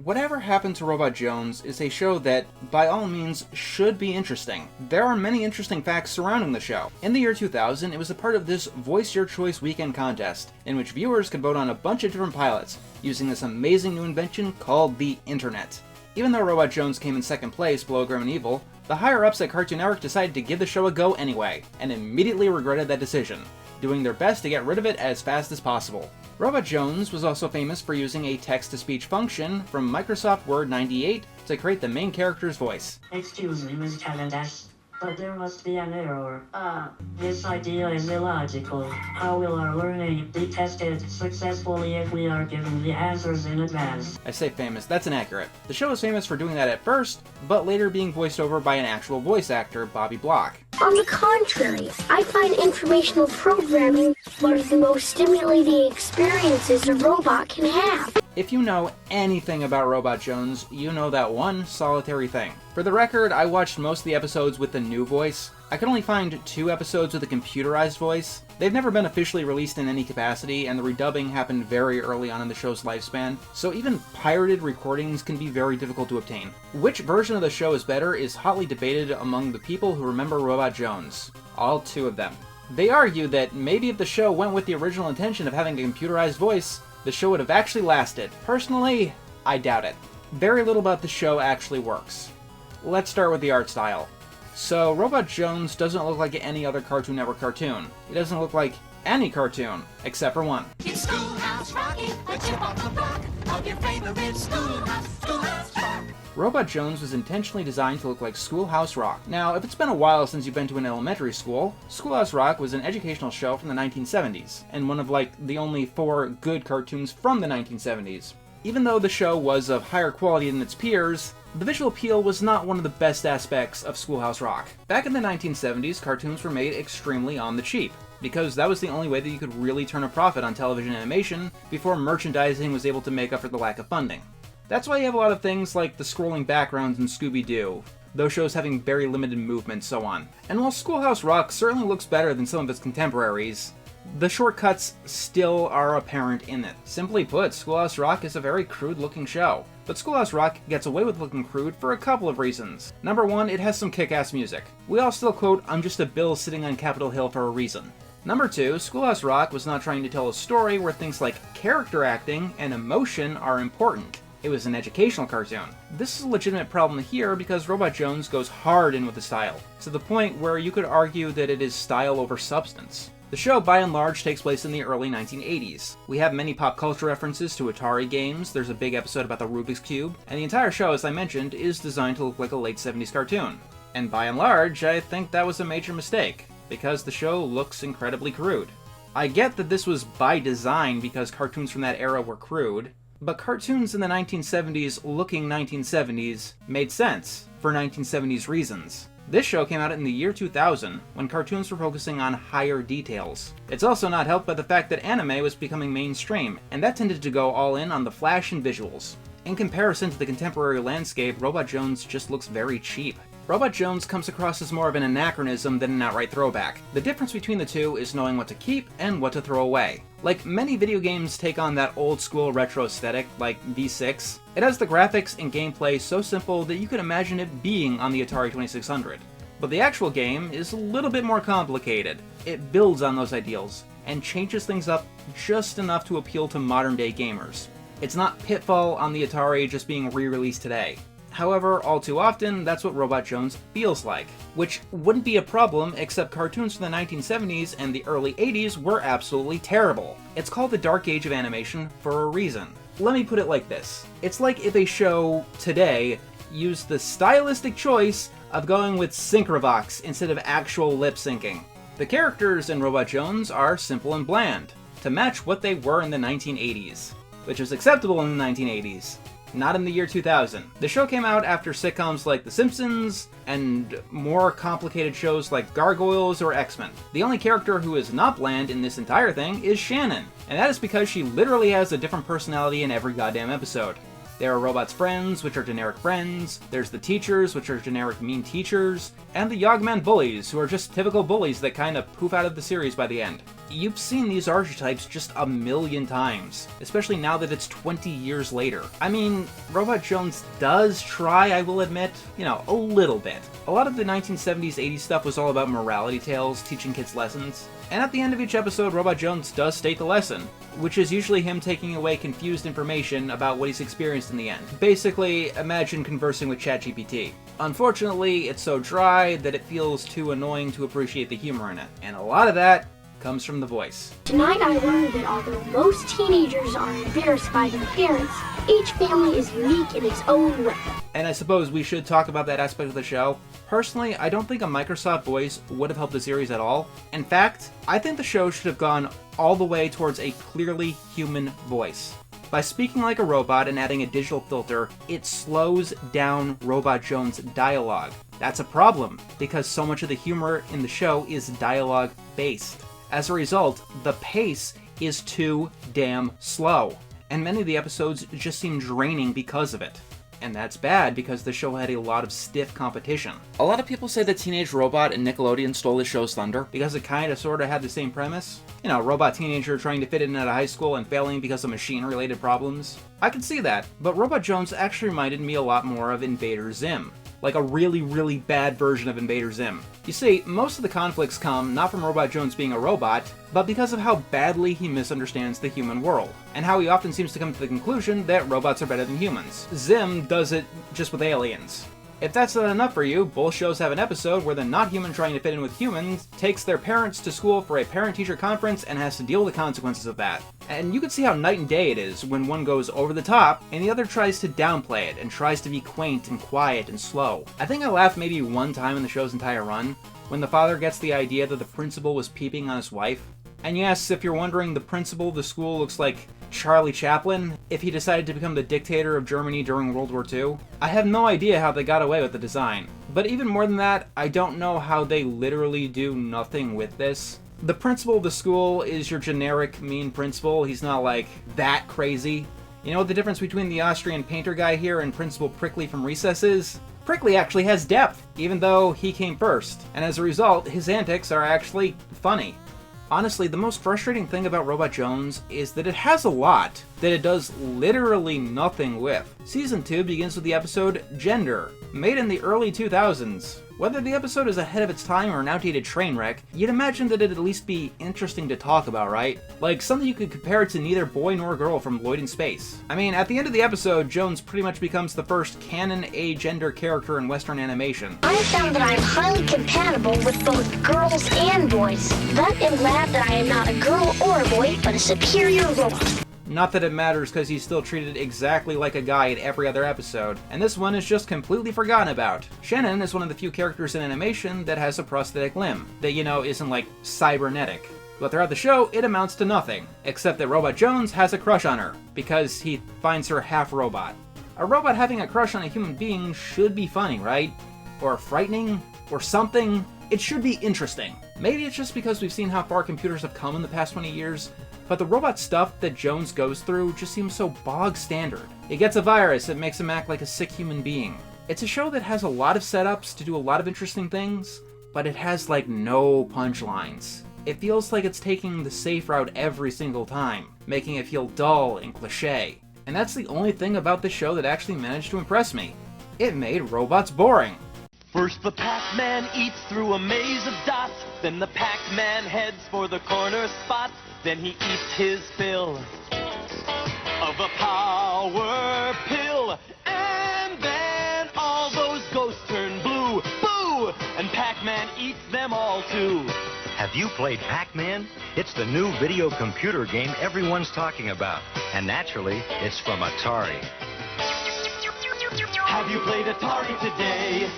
Whatever Happened to Robot Jones is a show that, by all means, should be interesting. There are many interesting facts surrounding the show. In the year 2000, it was a part of this Voice Your Choice weekend contest, in which viewers could vote on a bunch of different pilots, using this amazing new invention called the Internet. Even though Robot Jones came in second place below Grim and Evil, the higher-ups at Cartoon Network decided to give the show a go anyway, and immediately regretted that decision, doing their best to get rid of it as fast as possible. Robot Jones was also famous for using a text-to-speech function from Microsoft Word 98 to create the main character's voice. Excuse me, Ms. Cavendish, but there must be an error. This idea is illogical. How will our learning be tested successfully if we are given the answers in advance? I say famous, that's inaccurate. The show was famous for doing that at first, but later being voiced over by an actual voice actor, Bobby Block. On the contrary, I find informational programming one of the most stimulating experiences a robot can have. If you know anything about Robot Jones, you know that one solitary thing. For the record, I watched most of the episodes with the new voice. I could only find 2 episodes with a computerized voice. They've never been officially released in any capacity, and the redubbing happened very early on in the show's lifespan, so even pirated recordings can be very difficult to obtain. Which version of the show is better is hotly debated among the people who remember Robot Jones. All 2 of them. They argue that maybe if the show went with the original intention of having a computerized voice, the show would have actually lasted. Personally, I doubt it. Very little about the show actually works. Let's start with the art style. So, Robot Jones doesn't look like any other Cartoon Network cartoon. He doesn't look like any cartoon, except for one. It's Schoolhouse Rocky, the chip on the block of your favorite Schoolhouse Rock. Robot Jones was intentionally designed to look like Schoolhouse Rock. Now, if it's been a while since you've been to an elementary school, Schoolhouse Rock was an educational show from the 1970s, and one of the only 4 good cartoons from the 1970s. Even though the show was of higher quality than its peers, the visual appeal was not one of the best aspects of Schoolhouse Rock. Back in the 1970s, cartoons were made extremely on the cheap, because that was the only way that you could really turn a profit on television animation before merchandising was able to make up for the lack of funding. That's why you have a lot of things like the scrolling backgrounds in Scooby-Doo, those shows having very limited movement, so on. And while Schoolhouse Rock certainly looks better than some of its contemporaries, the shortcuts still are apparent in it. Simply put, Schoolhouse Rock is a very crude-looking show. But Schoolhouse Rock gets away with looking crude for a couple of reasons. Number 1, it has some kick-ass music. We all still quote, "I'm just a bill sitting on Capitol Hill" for a reason. Number 2, Schoolhouse Rock was not trying to tell a story where things like character acting and emotion are important. It was an educational cartoon. This is a legitimate problem here because Robot Jones goes hard in with the style, to the point where you could argue that it is style over substance. The show, by and large, takes place in the early 1980s. We have many pop culture references to Atari games, there's a big episode about the Rubik's Cube, and the entire show, as I mentioned, is designed to look like a late 70s cartoon. And by and large, I think that was a major mistake, because the show looks incredibly crude. I get that this was by design because cartoons from that era were crude, but cartoons in the 1970s looking 1970s made sense for 1970s reasons. This show came out in the year 2000, when cartoons were focusing on higher details. It's also not helped by the fact that anime was becoming mainstream, and that tended to go all in on the flash and visuals. In comparison to the contemporary landscape, Robot Jones just looks very cheap. Robot Jones comes across as more of an anachronism than an outright throwback. The difference between the two is knowing what to keep and what to throw away. Like many video games take on that old school retro aesthetic, like V6, it has the graphics and gameplay so simple that you could imagine it being on the Atari 2600. But the actual game is a little bit more complicated. It builds on those ideals, and changes things up just enough to appeal to modern day gamers. It's not Pitfall on the Atari just being re-released today. However, all too often, that's what Robot Jones feels like. Which wouldn't be a problem, except cartoons from the 1970s and the early 80s were absolutely terrible. It's called the Dark Age of animation for a reason. Let me put it like this. It's like if a show, today, used the stylistic choice of going with Synchrovox instead of actual lip syncing. The characters in Robot Jones are simple and bland, to match what they were in the 1980s, which was acceptable in the 1980s. Not in the year 2000. The show came out after sitcoms like The Simpsons, and more complicated shows like Gargoyles or X-Men. The only character who is not bland in this entire thing is Shannon, and that is because she literally has a different personality in every goddamn episode. There are robots' friends, which are generic friends, there's the teachers, which are generic mean teachers, and the Yogman bullies, who are just typical bullies that kind of poof out of the series by the end. You've seen these archetypes just a million times, especially now that it's 20 years later. I mean, Robot Jones does try, I will admit, a little bit. A lot of the 1970s, 80s stuff was all about morality tales, teaching kids lessons. And at the end of each episode, Robot Jones does state the lesson, which is usually him taking away confused information about what he's experienced in the end. Basically, imagine conversing with ChatGPT. Unfortunately, it's so dry that it feels too annoying to appreciate the humor in it. And a lot of that comes from the voice. Tonight I learned that although most teenagers are embarrassed by their parents, each family is unique in its own way. And I suppose we should talk about that aspect of the show. Personally, I don't think a Microsoft voice would have helped the series at all. In fact, I think the show should have gone all the way towards a clearly human voice. By speaking like a robot and adding a digital filter, it slows down Robot Jones' dialogue. That's a problem, because so much of the humor in the show is dialogue-based. As a result, the pace is too damn slow, and many of the episodes just seem draining because of it. And that's bad because the show had a lot of stiff competition. A lot of people say that Teenage Robot and Nickelodeon stole the show's thunder because it kind of sort of had the same premise. Robot teenager trying to fit in at a high school and failing because of machine-related problems. I can see that, but Robot Jones actually reminded me a lot more of Invader Zim. Like a really, really bad version of Invader Zim. You see, most of the conflicts come not from Robot Jones being a robot, but because of how badly he misunderstands the human world, and how he often seems to come to the conclusion that robots are better than humans. Zim does it just with aliens. If that's not enough for you, both shows have an episode where the not-human trying to fit in with humans takes their parents to school for a parent-teacher conference and has to deal with the consequences of that. And you can see how night and day it is when one goes over the top and the other tries to downplay it and tries to be quaint and quiet and slow. I think I laughed maybe one time in the show's entire run, when the father gets the idea that the principal was peeping on his wife. And yes, if you're wondering, the principal of the school looks like Charlie Chaplin if he decided to become the dictator of Germany during World War II. I have no idea how they got away with the design. But even more than that, I don't know how they literally do nothing with this. The principal of the school is your generic mean principal. He's not like that crazy. You know what the difference between the Austrian painter guy here and Principal Prickly from Recess is? Prickly actually has depth, even though he came first. And as a result, his antics are actually funny. Honestly, the most frustrating thing about Robot Jones is that it has a lot that it does literally nothing with. Season 2 begins with the episode Gender, made in the early 2000s. Whether the episode is ahead of its time or an outdated train wreck, you'd imagine that it'd at least be interesting to talk about, right? Like something you could compare to Neither Boy Nor Girl from Lloyd in Space. I mean, at the end of the episode, Jones pretty much becomes the first canon agender character in Western animation. I have found that I am highly compatible with both girls and boys, but am glad that I am not a girl or a boy, but a superior robot. Not that it matters because he's still treated exactly like a guy in every other episode, and this one is just completely forgotten about. Shannon is one of the few characters in animation that has a prosthetic limb, that isn't like cybernetic. But throughout the show, it amounts to nothing, except that Robot Jones has a crush on her, because he finds her half robot. A robot having a crush on a human being should be funny, right? Or frightening? Or something? It should be interesting. Maybe it's just because we've seen how far computers have come in the past 20 years, but the robot stuff that Jones goes through just seems so bog standard. He gets a virus that makes him act like a sick human being. It's a show that has a lot of setups to do a lot of interesting things, but it has like no punchlines. It feels like it's taking the safe route every single time, making it feel dull and cliche. And that's the only thing about this show that actually managed to impress me. It made robots boring. First the Pac-Man eats through a maze of dots, then the Pac-Man heads for the corner spot, then he eats his fill of a power pill, and then all those ghosts turn blue, boo, and Pac-Man eats them all too. Have you played Pac-Man? It's the new video computer game everyone's talking about, and naturally, it's from Atari. Have you played Atari today?